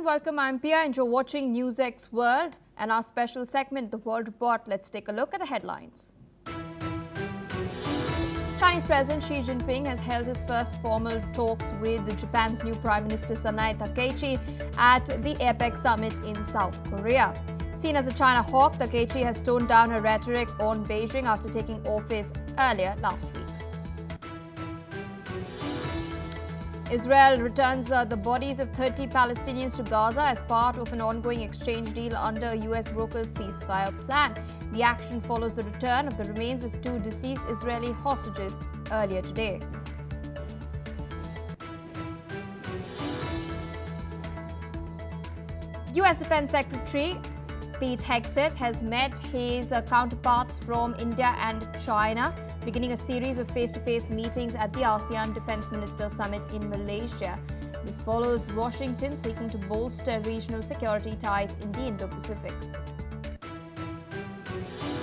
welcome. I'm Pia and you're watching NewsX World and our special segment, The World Report. Let's take a look at the headlines. Chinese President Xi Jinping has held his first formal talks with Japan's new Prime Minister Sumy at the APEC summit in South Korea. Seen as a China hawk, Takeichi has toned down her rhetoric on Beijing after taking office earlier last week. Israel returns the bodies of 30 Palestinians to Gaza as part of an ongoing exchange deal under a US brokered ceasefire plan. The action follows the return of the remains of two deceased Israeli hostages earlier today. US Defense Secretary Pete Hegseth has met his counterparts from India and China, beginning a series of face-to-face meetings at the ASEAN Defence Minister Summit in Malaysia. This follows Washington seeking to bolster regional security ties in the Indo-Pacific.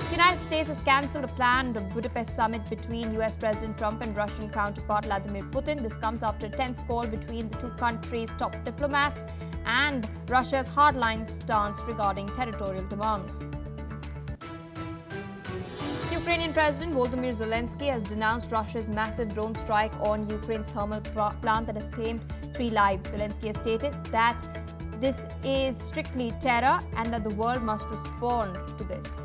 The United States has cancelled a planned Budapest summit between US President Trump and Russian counterpart Vladimir Putin. This comes after a tense call between the two countries' top diplomats and Russia's hardline stance regarding territorial demands. Ukrainian President Volodymyr Zelensky has denounced Russia's massive drone strike on Ukraine's thermal plant that has claimed 3 lives. Zelensky has stated that this is strictly terror and that the world must respond to this.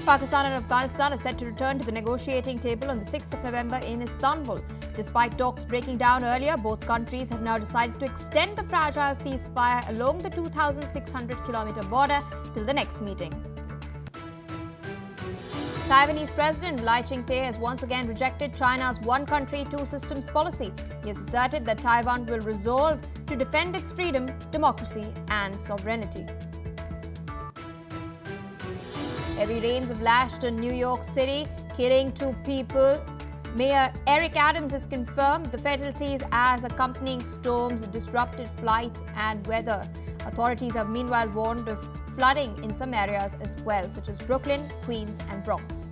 Pakistan and Afghanistan are set to return to the negotiating table on the 6th of November in Istanbul. Despite talks breaking down earlier, both countries have now decided to extend the fragile ceasefire along the 2,600-kilometer border till the next meeting. Taiwanese President Lai Ching-te has once again rejected China's one country, two systems policy. He has asserted that Taiwan will resolve to defend its freedom, democracy and sovereignty. Heavy rains have lashed in New York City, killing 2 people. Mayor Eric Adams has confirmed the fatalities as accompanying storms disrupted flights and weather. Authorities have meanwhile warned of flooding in some areas as well, such as Brooklyn, Queens and Bronx.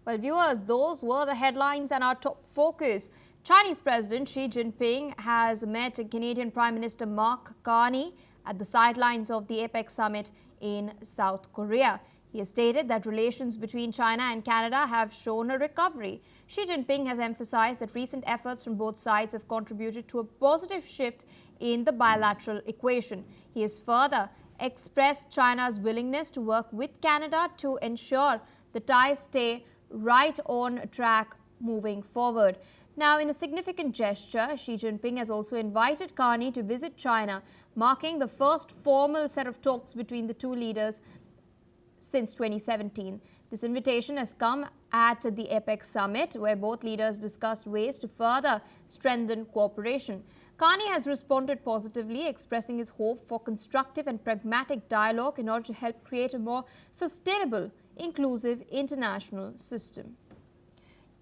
Well, viewers, those were the headlines and our top focus. Chinese President Xi Jinping has met Canadian Prime Minister Mark Carney at the sidelines of the APEC summit in South Korea. He has stated that relations between China and Canada have shown a recovery. Xi Jinping has emphasized that recent efforts from both sides have contributed to a positive shift in the bilateral equation. He has further expressed China's willingness to work with Canada to ensure the ties stay right on track moving forward. Now, in a significant gesture, Xi Jinping has also invited Carney to visit China, marking the first formal set of talks between the two leaders since 2017. This invitation has come at the APEC summit, where both leaders discussed ways to further strengthen cooperation. Carney has responded positively, expressing his hope for constructive and pragmatic dialogue in order to help create a more sustainable, inclusive international system.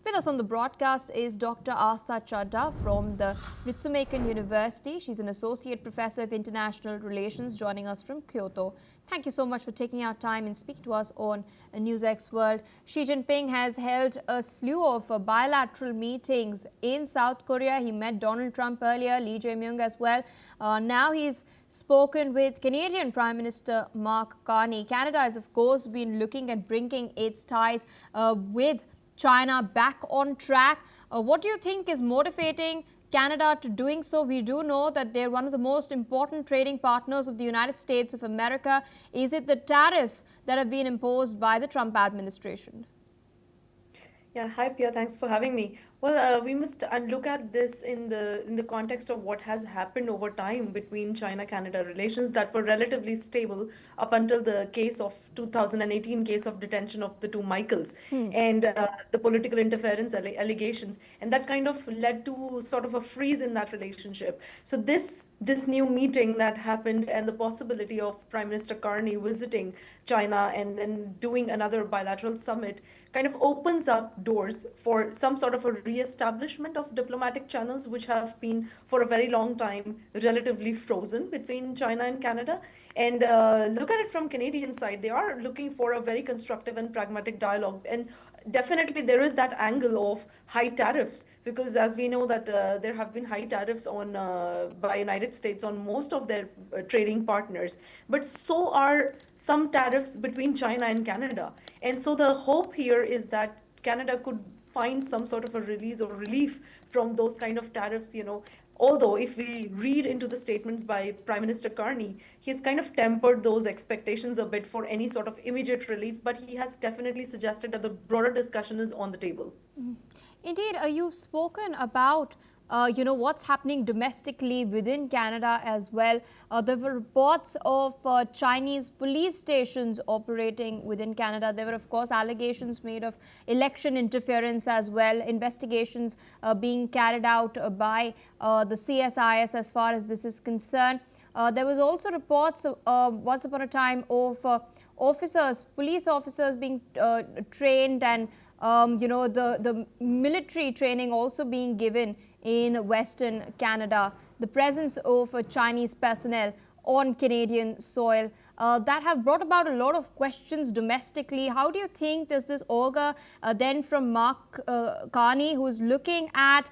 With us on the broadcast is Dr. Astha Chadha from the Ritsumeikan University. She's an Associate Professor of International Relations joining us from Kyoto. Thank you so much for taking our time and speaking to us on NewsX World. Xi Jinping has held a slew of bilateral meetings in South Korea. He met Donald Trump earlier, Lee Jae-myung as well. Now he's spoken with Canadian Prime Minister Mark Carney. Canada has, of course, been looking at bringing its ties with China back on track. What do you think is motivating Canada to doing so? We do know that they're one of the most important trading partners of the United States of America. Is it the tariffs that have been imposed by the Trump administration? Yeah, hi Pia, thanks for having me. Well, we must look at this in the context of what has happened over time between China-Canada relations that were relatively stable up until the case of 2018 case of detention of the 2 Michaels and the political interference allegations, and that kind of led to sort of a freeze in that relationship. So this new meeting that happened and the possibility of Prime Minister Carney visiting China and then doing another bilateral summit kind of opens up doors for some sort of a re-establishment of diplomatic channels, which have been for a very long time relatively frozen between China and Canada. And look at it from Canadian side, they are looking for a very constructive and pragmatic dialogue. And definitely there is that angle of high tariffs, because as we know that there have been high tariffs on by United States on most of their trading partners, but so are some tariffs between China and Canada. And so the hope here is that Canada could find some sort of a release or relief from those kind of tariffs, Although if we read into the statements by Prime Minister Carney, he's kind of tempered those expectations a bit for any sort of immediate relief, but he has definitely suggested that the broader discussion is on the table. Indeed, you've spoken about what's happening domestically within Canada as well. There were reports of Chinese police stations operating within Canada. There were, of course, allegations made of election interference as well, investigations being carried out by the CSIS as far as this is concerned. There was also reports once upon a time of police officers being trained, and the military training also being given in Western Canada, the presence of Chinese personnel on Canadian soil that have brought about a lot of questions domestically. How do you think does this augur then from Mark Carney, who's looking at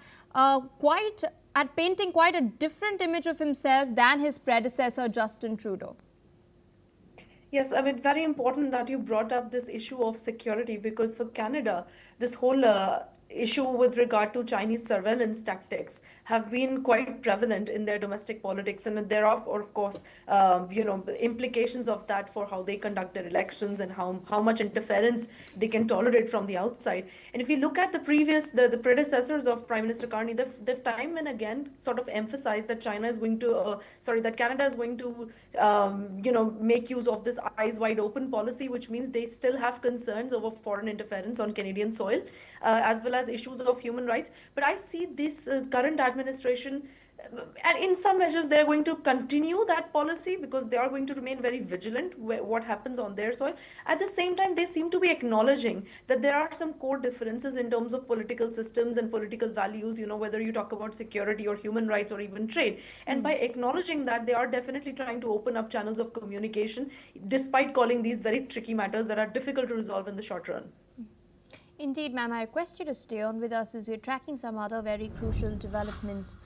painting quite a different image of himself than his predecessor Justin Trudeau? Yes, I mean, very important that you brought up this issue of security, because for Canada, this whole issue with regard to Chinese surveillance tactics have been quite prevalent in their domestic politics, and there are, of course, implications of that for how they conduct their elections and how much interference they can tolerate from the outside. And if you look at the predecessors of Prime Minister Carney, they've time and again sort of emphasized that Canada is going to, make use of this eyes wide open policy, which means they still have concerns over foreign interference on Canadian soil, as well as issues of human rights. But I see this current administration, and in some measures, they're going to continue that policy because they are going to remain very vigilant what happens on their soil. At the same time, they seem to be acknowledging that there are some core differences in terms of political systems and political values, whether you talk about security or human rights or even trade. And by acknowledging that, they are definitely trying to open up channels of communication, despite calling these very tricky matters that are difficult to resolve in the short run. Indeed, ma'am, I request you to stay on with us as we're tracking some other very crucial developments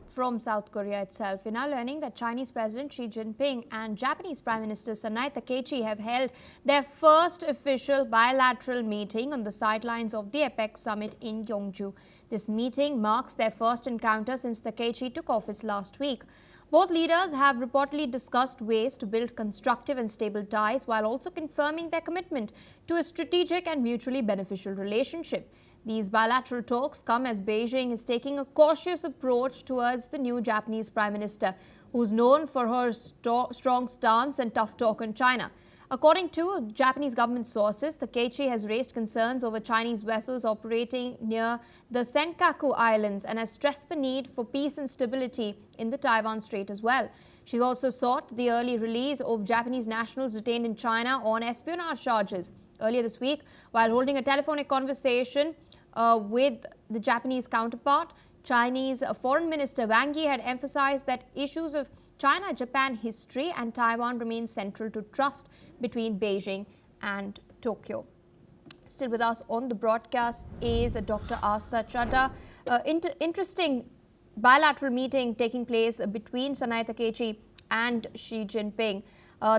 from South Korea itself. We're now learning that Chinese President Xi Jinping and Japanese Prime Minister Sumy Takeichi have held their first official bilateral meeting on the sidelines of the APEC summit in Gyeongju. This meeting marks their first encounter since Takeichi took office last week. Both leaders have reportedly discussed ways to build constructive and stable ties while also confirming their commitment to a strategic and mutually beneficial relationship. These bilateral talks come as Beijing is taking a cautious approach towards the new Japanese Prime Minister, who's known for her strong stance and tough talk on China. According to Japanese government sources, Takeichi has raised concerns over Chinese vessels operating near the Senkaku Islands and has stressed the need for peace and stability in the Taiwan Strait as well. She's also sought the early release of Japanese nationals detained in China on espionage charges. Earlier this week, while holding a telephonic conversation with the Japanese counterpart, Chinese Foreign Minister Wang Yi had emphasized that issues of China-Japan history and Taiwan remain central to trust between Beijing and Tokyo. Still with us on the broadcast is Dr. Astha Chadha. Interesting bilateral meeting taking place between Sumy Takeichi and Xi Jinping.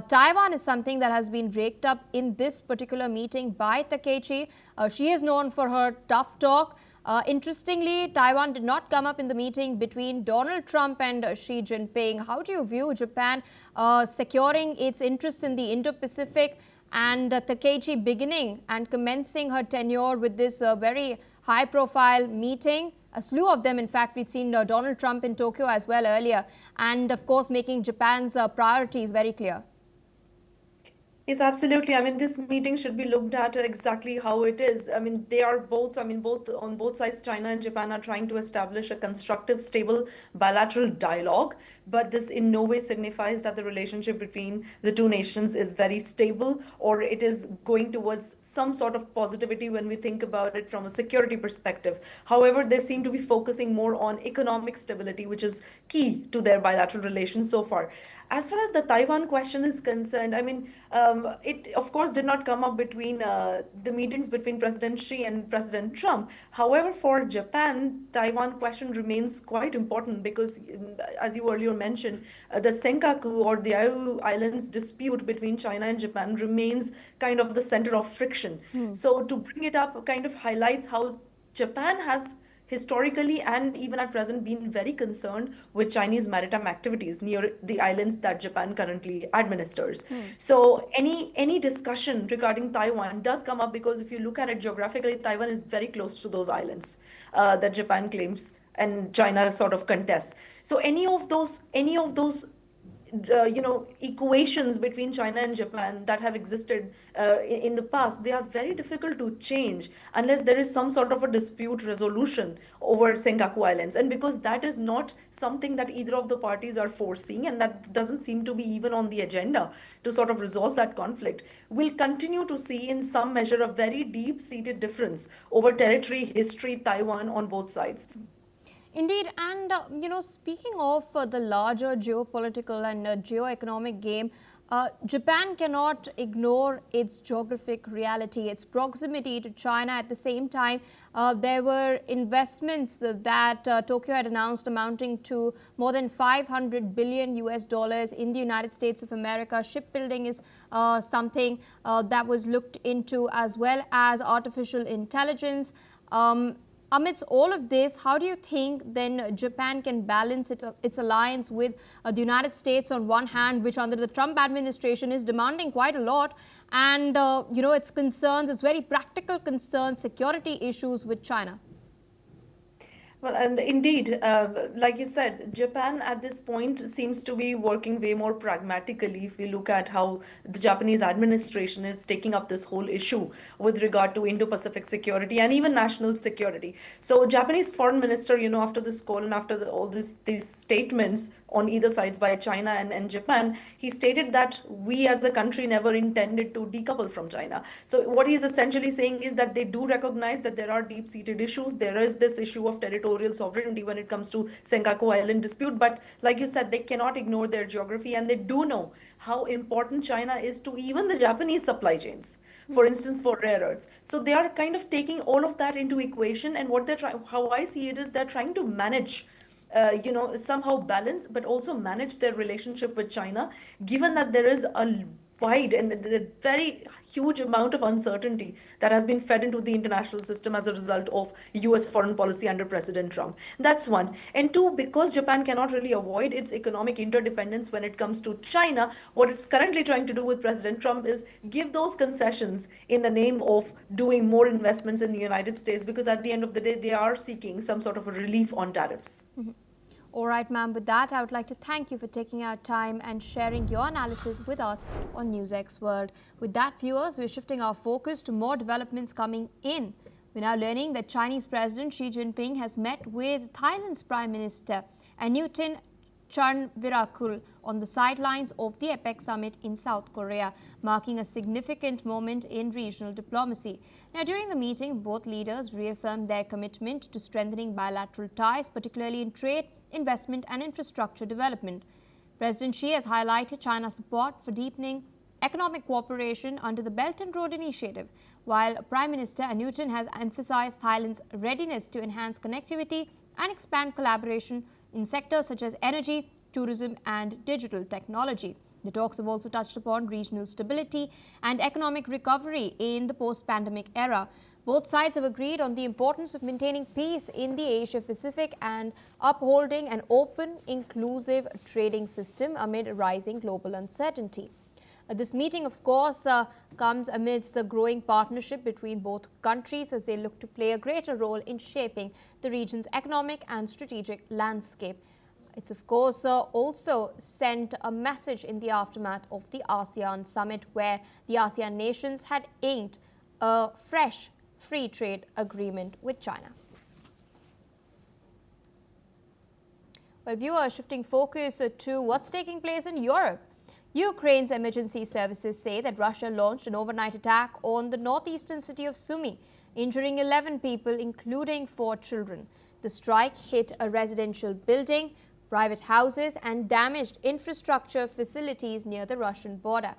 Taiwan is something that has been raked up in this particular meeting by Takeichi. She is known for her tough talk. Interestingly, Taiwan did not come up in the meeting between Donald Trump and Xi Jinping. How do you view Japan securing its interests in the Indo-Pacific and Takeichi beginning and commencing her tenure with this very high-profile meeting? A slew of them, in fact, we'd seen Donald Trump in Tokyo as well earlier, and of course making Japan's priorities very clear. Yes, absolutely. I mean, this meeting should be looked at exactly how it is. I mean, they are both, I mean, both on both sides, China and Japan are trying to establish a constructive, stable bilateral dialogue. But this in no way signifies that the relationship between the two nations is very stable or it is going towards some sort of positivity when we think about it from a security perspective. However, they seem to be focusing more on economic stability, which is key to their bilateral relations so far. As far as the Taiwan question is concerned, I mean, it of course did not come up between the meetings between President Xi and President Trump. However, for Japan, Taiwan question remains quite important because, as you earlier mentioned, the Senkaku or the Diaoyu Islands dispute between China and Japan remains kind of the center of friction. So to bring it up kind of highlights how Japan has historically and even at present been very concerned with Chinese maritime activities near the islands that Japan currently administers. So any discussion regarding Taiwan does come up because if you look at it geographically, Taiwan is very close to those islands that Japan claims and China sort of contests. So any of those equations between China and Japan that have existed in the past, they are very difficult to change unless there is some sort of a dispute resolution over Senkaku Islands. And because that is not something that either of the parties are foreseeing, and that doesn't seem to be even on the agenda to sort of resolve that conflict, we'll continue to see in some measure a very deep-seated difference over territory, history, Taiwan on both sides. Indeed, and speaking of the larger geopolitical and geoeconomic game, Japan cannot ignore its geographic reality, its proximity to China. At the same time, there were investments that Tokyo had announced amounting to more than 500 billion US dollars in the United States of America. Shipbuilding is something that was looked into, as well as artificial intelligence. Amidst all of this, how do you think then Japan can balance its alliance with the United States on one hand, which under the Trump administration is demanding quite a lot, and its concerns, its very practical concerns, security issues with China? Well, and indeed, like you said, Japan at this point seems to be working way more pragmatically if we look at how the Japanese administration is taking up this whole issue with regard to Indo-Pacific security and even national security. So Japanese foreign minister, after this call and after all these statements on either sides by China and Japan, he stated that we as a country never intended to decouple from China. So what he is essentially saying is that they do recognize that there are deep-seated issues. There is this issue of territorial sovereignty when it comes to Senkaku Island dispute. But like you said, they cannot ignore their geography, and they do know how important China is to even the Japanese supply chains, for instance, for rare earths. So they are kind of taking all of that into equation, and what they're trying, how I see it is they're trying to manage somehow balance, but also manage their relationship with China, given that there is a wide and a very huge amount of uncertainty that has been fed into the international system as a result of US foreign policy under President Trump. That's one. And two, because Japan cannot really avoid its economic interdependence when it comes to China, what it's currently trying to do with President Trump is give those concessions in the name of doing more investments in the United States, because at the end of the day, they are seeking some sort of a relief on tariffs. All right, ma'am. With that, I would like to thank you for taking our time and sharing your analysis with us on NewsX World. With that, viewers, we're shifting our focus to more developments coming in. We're now learning that Chinese President Xi Jinping has met with Thailand's Prime Minister Anutin Charnvirakul on the sidelines of the APEC summit in South Korea, marking a significant moment in regional diplomacy. Now, during the meeting, both leaders reaffirmed their commitment to strengthening bilateral ties, particularly in trade, investment and infrastructure development. President Xi has highlighted China's support for deepening economic cooperation under the Belt and Road Initiative, while Prime Minister Anutin has emphasized Thailand's readiness to enhance connectivity and expand collaboration in sectors such as energy, tourism and digital technology. The talks have also touched upon regional stability and economic recovery in the post-pandemic era. Both sides have agreed on the importance of maintaining peace in the Asia-Pacific and upholding an open, inclusive trading system amid rising global uncertainty. This meeting, of course, comes amidst the growing partnership between both countries as they look to play a greater role in shaping the region's economic and strategic landscape. It's, of course, also sent a message in the aftermath of the ASEAN summit, where the ASEAN nations had inked a fresh free trade agreement with China. Well, viewers, shifting focus to what's taking place in Europe. Ukraine's emergency services say that Russia launched an overnight attack on the northeastern city of Sumy, injuring 11 people, including 4 children. The strike hit a residential building, private houses, and damaged infrastructure facilities near the Russian border.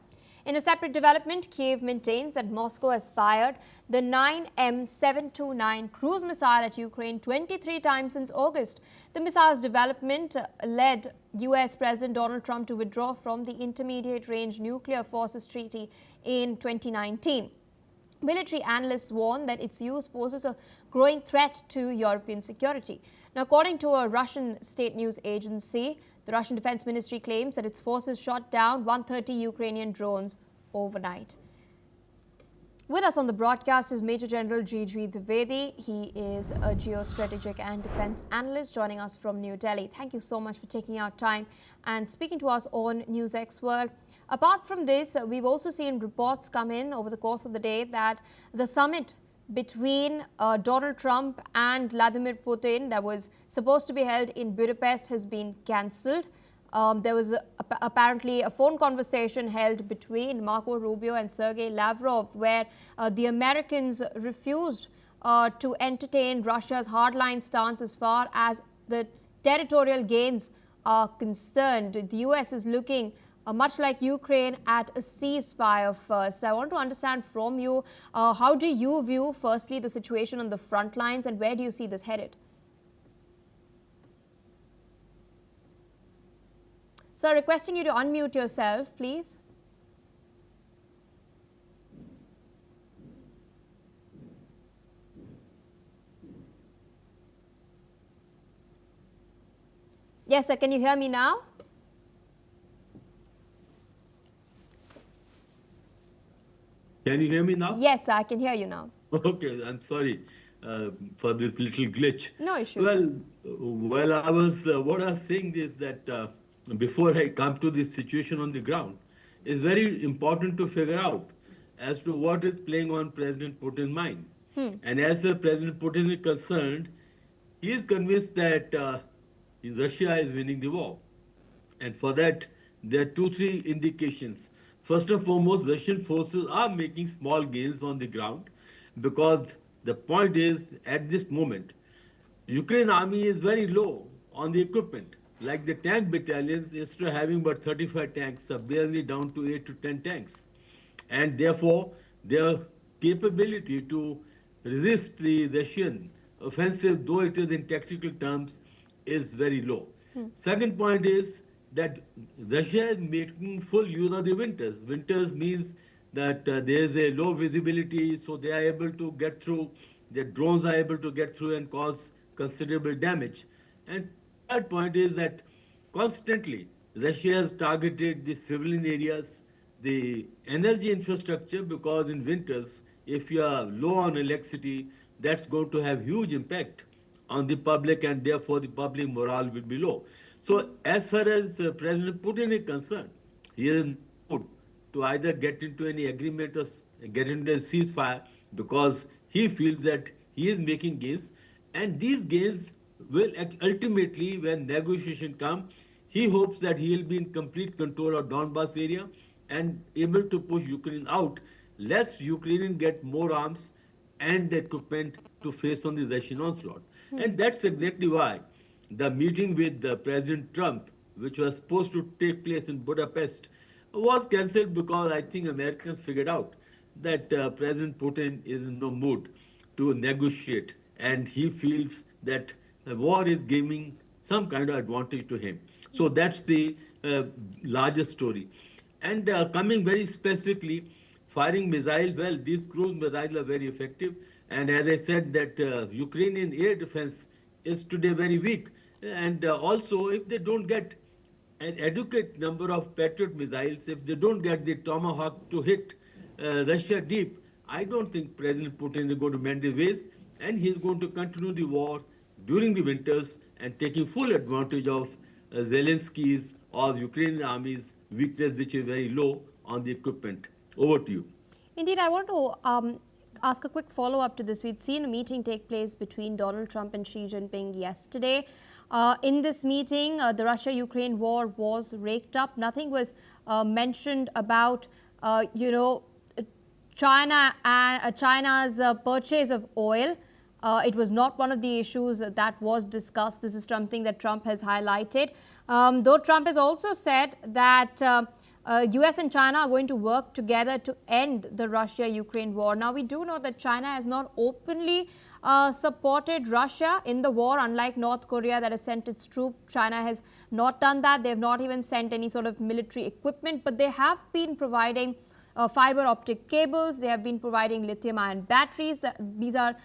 In a separate development, Kyiv maintains that Moscow has fired the 9M729 cruise missile at Ukraine 23 times since August. The missile's development led US President Donald Trump to withdraw from the Intermediate Range Nuclear Forces Treaty in 2019. Military analysts warn that its use poses a growing threat to European security. Now, according to a Russian state news agency, the Russian Defense Ministry claims that its forces shot down 130 Ukrainian drones overnight. With us on the broadcast is Major General G.G. Dwivedi. He is a geostrategic and defense analyst joining us from New Delhi. Thank you so much for taking out time and speaking to us on NewsX World. Apart from this, we've also seen reports come in over the course of the day that the summit between Donald Trump and Vladimir Putin that was supposed to be held in Budapest has been cancelled. There was apparently a phone conversation held between Marco Rubio and Sergei Lavrov where the Americans refused to entertain Russia's hardline stance as far as the territorial gains are concerned. The US is looking much like Ukraine at a ceasefire first. I want to understand from you, how do you view firstly the situation on the front lines and where do you see this headed? Sir, requesting you to unmute yourself, please. Yes, sir, can you hear me now? Can you hear me now? Yes, sir, I can hear you now. Okay, I'm sorry for this little glitch. No issues. Well, what I was saying is that before I come to this situation on the ground, it's very important to figure out as to what is playing on President Putin's mind. And as President Putin is concerned, he is convinced that Russia is winning the war. And for that, there are 2-3 indications. First and foremost, Russian forces are making small gains on the ground because the point is, at this moment, Ukraine army is very low on the equipment. Like the tank battalions, instead of having about 35 tanks, are barely down to 8 to 10 tanks. And therefore, their capability to resist the Russian offensive, though it is in tactical terms, is very low. Second point is that Russia is making full use of the winters. Winters means that there is a low visibility, so they are able to get through, their drones are able to get through and cause considerable damage. And third point is that constantly Russia has targeted the civilian areas, the energy infrastructure, because in winters, if you are low on electricity, that's going to have huge impact on the public, and therefore the public morale will be low. So as far as President Putin is concerned, he is in mood to either get into any agreement or get into a ceasefire because he feels that he is making gains, and these gains will ultimately, when negotiation come, he hopes that he will be in complete control of Donbas area and able to push Ukraine out, lest Ukrainians get more arms and equipment to face on the Russian onslaught. And that's exactly why the meeting with President Trump, which was supposed to take place in Budapest, was cancelled because I think Americans figured out that President Putin is in no mood to negotiate, and he feels that the war is giving some kind of advantage to him. So that's the largest story. And coming very specifically, firing missiles, well, these cruise missiles are very effective. And as I said, that Ukrainian air defense is today very weak. And also, if they don't get an adequate number of Patriot missiles, if they don't get the Tomahawk to hit Russia deep, I don't think President Putin is going to mend his ways, and he's going to continue the war during the winters and taking full advantage of Zelensky's or Ukrainian army's weakness, which is very low on the equipment. Over to you. Indeed, I want to ask a quick follow-up to this. We'd seen a meeting take place between Donald Trump and Xi Jinping yesterday. In this meeting, the Russia-Ukraine war was raked up. Nothing was mentioned about, China's purchase of oil. It was not one of the issues that was discussed. This is something that Trump has highlighted. Though Trump has also said that US and China are going to work together to end the Russia-Ukraine war. Now, we do know that China has not openly supported Russia in the war, unlike North Korea that has sent its troops. China has not done that. They have not even sent any sort of military equipment, but they have been providing fiber optic cables. They have been providing lithium-ion batteries. These are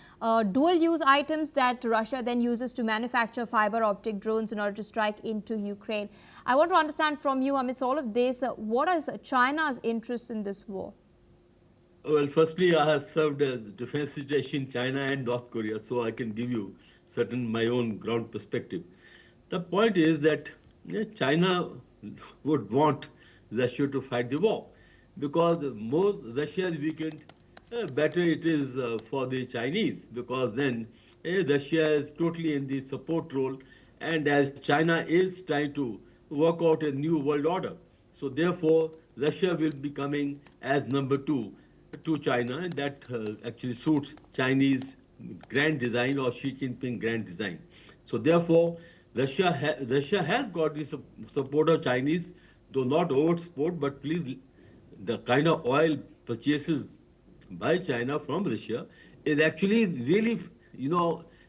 dual-use items that Russia then uses to manufacture fiber optic drones in order to strike into Ukraine. I want to understand from you, amidst all of this, what is China's interest in this war? Well, firstly, I have served as defense secretary in China and North Korea, so I can give you certain my own ground perspective. The point is that China would want Russia to fight the war, because the more Russia is weakened, better it is for the Chinese, because then Russia is totally in the support role, and as China is trying to work out a new world order, so therefore Russia will be coming as number two to China, and that actually suits Chinese grand design or Xi Jinping grand design. So therefore, Russia has got the support of Chinese, though not over support, but please, the kind of oil purchases by China from Russia is actually really,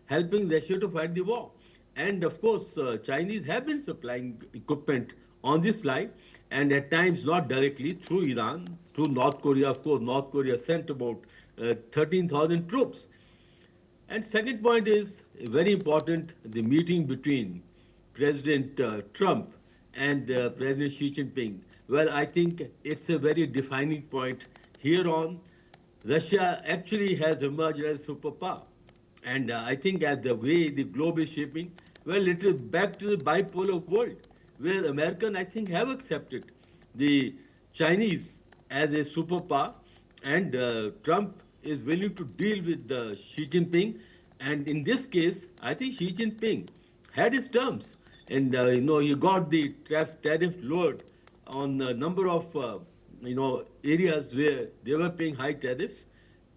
helping Russia to fight the war. And of course, Chinese have been supplying equipment on this line, and at times not directly through Iran, through North Korea. Of course, North Korea sent about 13,000 troops. And second point is very important, the meeting between President Trump and President Xi Jinping. Well, I think it's a very defining point. Here on, Russia actually has emerged as a superpower. And I think as the way the globe is shaping, well, it is back to the bipolar world, where Americans, I think, have accepted the Chinese as a superpower, and Trump is willing to deal with Xi Jinping. And in this case, I think Xi Jinping had his terms, and he got the tariff lowered on a number of areas where they were paying high tariffs,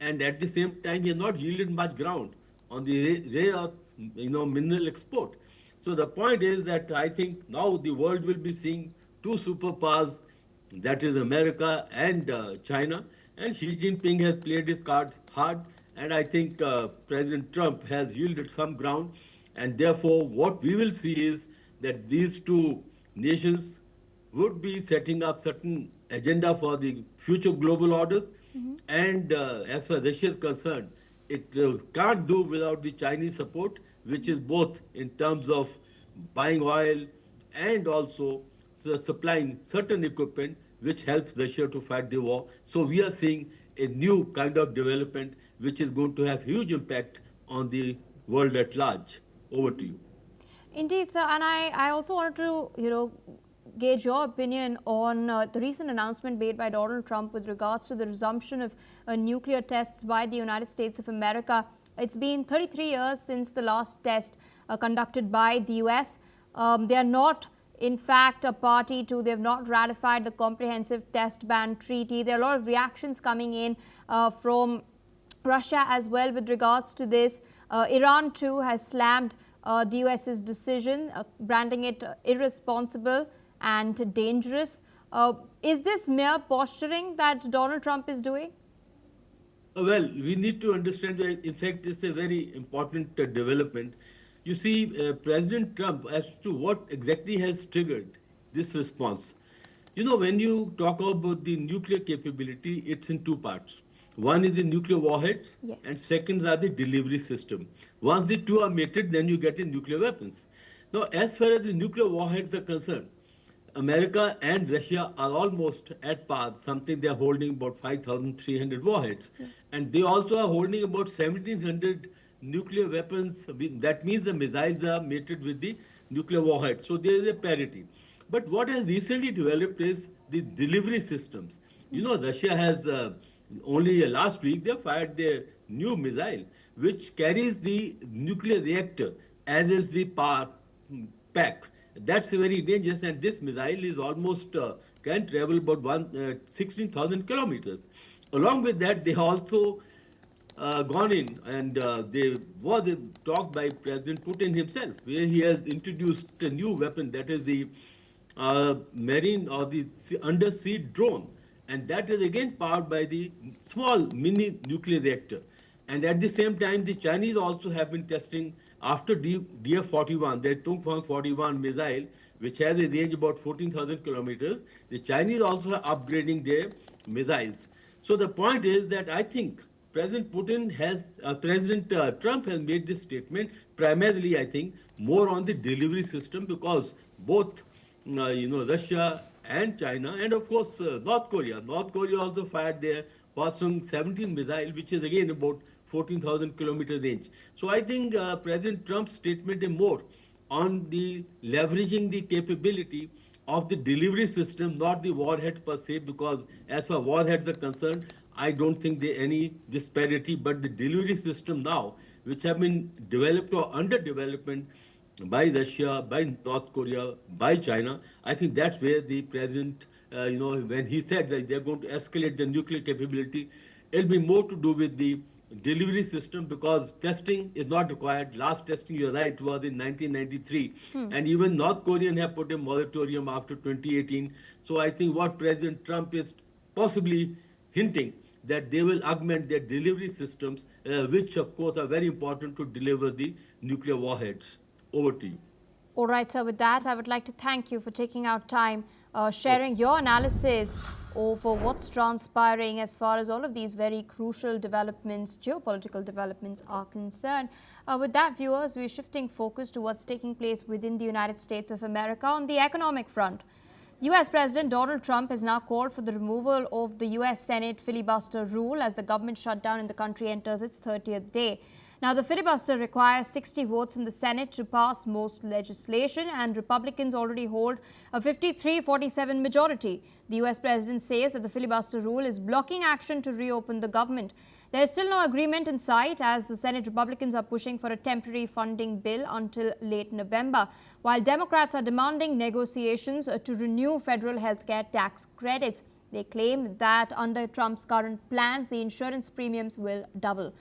and at the same time, he has not yielded much ground on the rare earth, mineral export. So the point is that I think now the world will be seeing two superpowers, that is America and China, and Xi Jinping has played his cards hard, and I think President Trump has yielded some ground, and therefore what we will see is that these two nations would be setting up certain agenda for the future global orders, and as far as Russia is concerned, it can't do without the Chinese support, which is both in terms of buying oil and also supplying certain equipment which helps Russia to fight the war. So we are seeing a new kind of development which is going to have huge impact on the world at large. Over to you. Indeed, sir. And I also wanted to, gauge your opinion on the recent announcement made by Donald Trump with regards to the resumption of nuclear tests by the United States of America. It's been 33 years since the last test conducted by the US. They are not, in fact, a party to, they have not ratified the Comprehensive Test Ban Treaty. There are a lot of reactions coming in from Russia as well with regards to this. Iran too has slammed the US's decision, branding it irresponsible and dangerous. Is this mere posturing that Donald Trump is doing? Well, we need to understand that, in fact, it's a very important development. You see, President Trump, as to what exactly has triggered this response. When you talk about the nuclear capability, it's in two parts. One is the nuclear warheads, Yes. and second are the delivery system. Once the two are mated, then you get the nuclear weapons. Now, as far as the nuclear warheads are concerned, America and Russia are almost at par, something they are holding about 5,300 warheads. Yes. And they also are holding about 1,700 nuclear weapons. That means the missiles are mated with the nuclear warheads. So there is a parity. But what has recently developed is the delivery systems. You know, Russia has only last week they fired their new missile, which carries the nuclear reactor as is the power pack. That's very dangerous, and this missile is almost can travel about 16,000 kilometers. Along with that, they also gone in and there was a talk by President Putin himself where he has introduced a new weapon, that is the marine or the undersea drone, and that is again powered by the small mini nuclear reactor. And at the same time, the Chinese also have been testing after DF-41, their Tungfang 41 missile, which has a range about 14,000 kilometers. The Chinese also are upgrading their missiles. So the point is that I think President Trump has made this statement primarily, I think, more on the delivery system, because both, Russia and China, and of course North Korea. North Korea also fired their Hwasong 17 missile, which is again about 14,000 kilometer range. So I think President Trump's statement is more on the leveraging the capability of the delivery system, not the warhead per se, because as far as warheads are concerned, I don't think there any disparity, but the delivery system now, which have been developed or under development by Russia, by North Korea, by China, I think that's where the president, when he said that they're going to escalate the nuclear capability, it'll be more to do with the delivery system, because testing is not required. Last testing, you're right, was in 1993. And even North Korean have put a moratorium after 2018. So I think what President Trump is possibly hinting that they will augment their delivery systems, which of course are very important to deliver the nuclear warheads. Over to you. All right, sir. With that, I would like to thank you for taking out time, sharing your analysis over what's transpiring as far as all of these very crucial developments, geopolitical developments are concerned. With that, viewers, we're shifting focus to what's taking place within the United States of America on the economic front. U.S. President Donald Trump has now called for the removal of the U.S. Senate filibuster rule as the government shutdown in the country enters its 30th day. Now, the filibuster requires 60 votes in the Senate to pass most legislation, and Republicans already hold a 53-47 majority. The U.S. president says that the filibuster rule is blocking action to reopen the government. There is still no agreement in sight, as the Senate Republicans are pushing for a temporary funding bill until late November, while Democrats are demanding negotiations to renew federal healthcare tax credits. They claim that under Trump's current plans, the insurance premiums will double.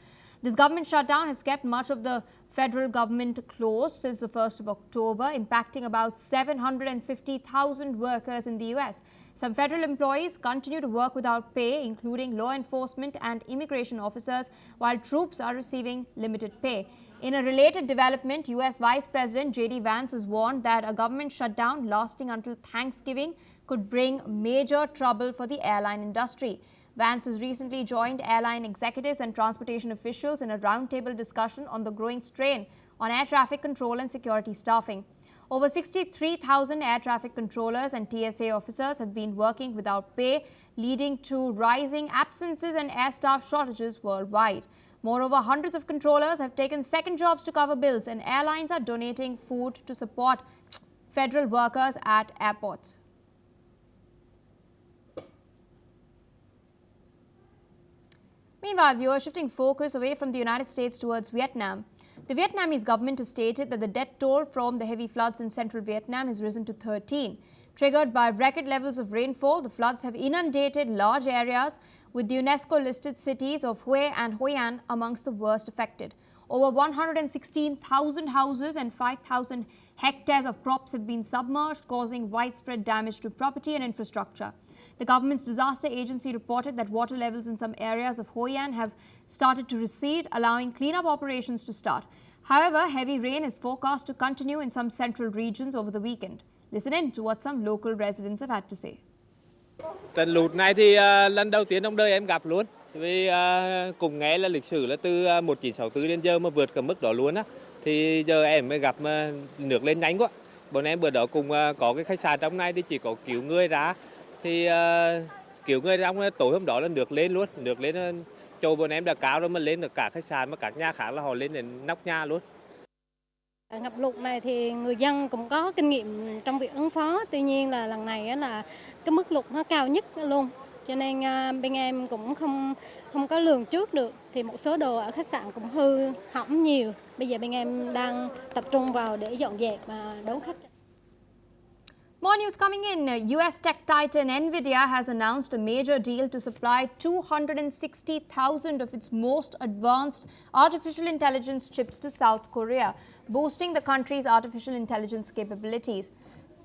This government shutdown has kept much of the federal government closed since the 1st of October, impacting about 750,000 workers in the U.S. Some federal employees continue to work without pay, including law enforcement and immigration officers, while troops are receiving limited pay. In a related development, U.S. Vice President J.D. Vance has warned that a government shutdown lasting until Thanksgiving could bring major trouble for the airline industry. Vance has recently joined airline executives and transportation officials in a roundtable discussion on the growing strain on air traffic control and security staffing. Over 63,000 air traffic controllers and TSA officers have been working without pay, leading to rising absences and air staff shortages worldwide. Moreover, hundreds of controllers have taken second jobs to cover bills, and airlines are donating food to support federal workers at airports. Meanwhile, viewers, shifting focus away from the United States towards Vietnam. The Vietnamese government has stated that the death toll from the heavy floods in central Vietnam has risen to 13. Triggered by record levels of rainfall, the floods have inundated large areas, with the UNESCO-listed cities of Hue and Hoi An amongst the worst affected. Over 116,000 houses and 5,000 hectares of crops have been submerged, causing widespread damage to property and infrastructure. The government's disaster agency reported that water levels in some areas of Hoi An have started to recede, allowing cleanup operations to start. However, heavy rain is forecast to continue in some central regions over the weekend. Listen in to what some local residents have had to say. Trận lụt này thì lần đầu tiên trong đời em gặp luôn. Vì cùng nghe là lịch sử là từ 1964 đến giờ mà vượt cả mức đó luôn á. Thì giờ em mới gặp nước lên nhanh quá. Bọn em bữa đó cùng có cái khách sạn trong này thì chỉ có cứu người ra. Thì cứu người trong tối hôm đó là nước lên luôn. Nước lên chỗ bọn em đã cao rồi mà lên được cả khách sạn mà các nhà khác là họ lên đến nóc nhà luôn. Ngập lụt này thì người dân cũng có kinh nghiệm trong việc ứng phó, tuy nhiên là lần này là cái mức lụt nó cao nhất luôn, cho nên bên em cũng không có lường trước được, thì một số đồ ở khách sạn cũng hư hỏng nhiều. Bây giờ bên em đang tập trung vào để dọn dẹp và đón khách. More news coming in. US tech titan Nvidia has announced a major deal to supply 260,000 of its most advanced artificial intelligence chips to South Korea, boosting the country's artificial intelligence capabilities.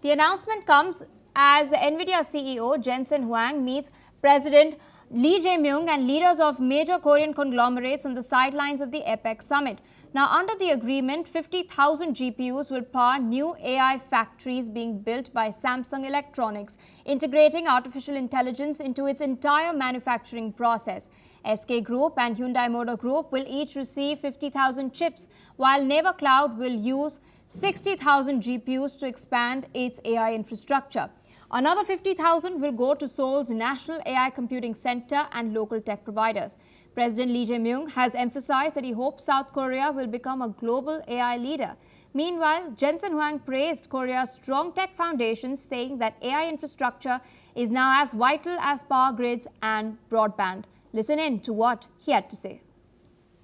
The announcement comes as Nvidia CEO Jensen Huang meets President Lee Jae-myung and leaders of major Korean conglomerates on the sidelines of the APEC summit. Now, under the agreement, 50,000 GPUs will power new AI factories being built by Samsung Electronics, integrating artificial intelligence into its entire manufacturing process. SK Group and Hyundai Motor Group will each receive 50,000 chips, while Naver Cloud will use 60,000 GPUs to expand its AI infrastructure. Another 50,000 will go to Seoul's National AI Computing Center and local tech providers. President Lee Jae-myung has emphasized that he hopes South Korea will become a global AI leader. Meanwhile, Jensen Huang praised Korea's strong tech foundations, saying that AI infrastructure is now as vital as power grids and broadband. Listen in to what he had to say.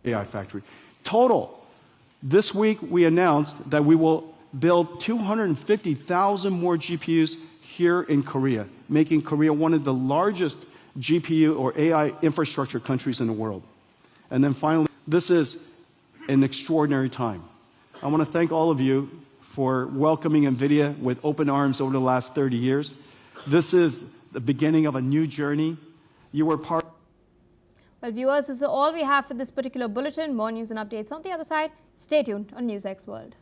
AI factory. Total, this week we announced that we will build 250,000 more GPUs here in Korea, making Korea one of the largest GPU or AI infrastructure countries in the world. And then finally, this is an extraordinary time. I want to thank all of you for welcoming NVIDIA with open arms over the last 30 years. This is the beginning of a new journey. You were part. Well, viewers, this is all we have for this particular bulletin. More news and updates on the other side. Stay tuned on NewsX World.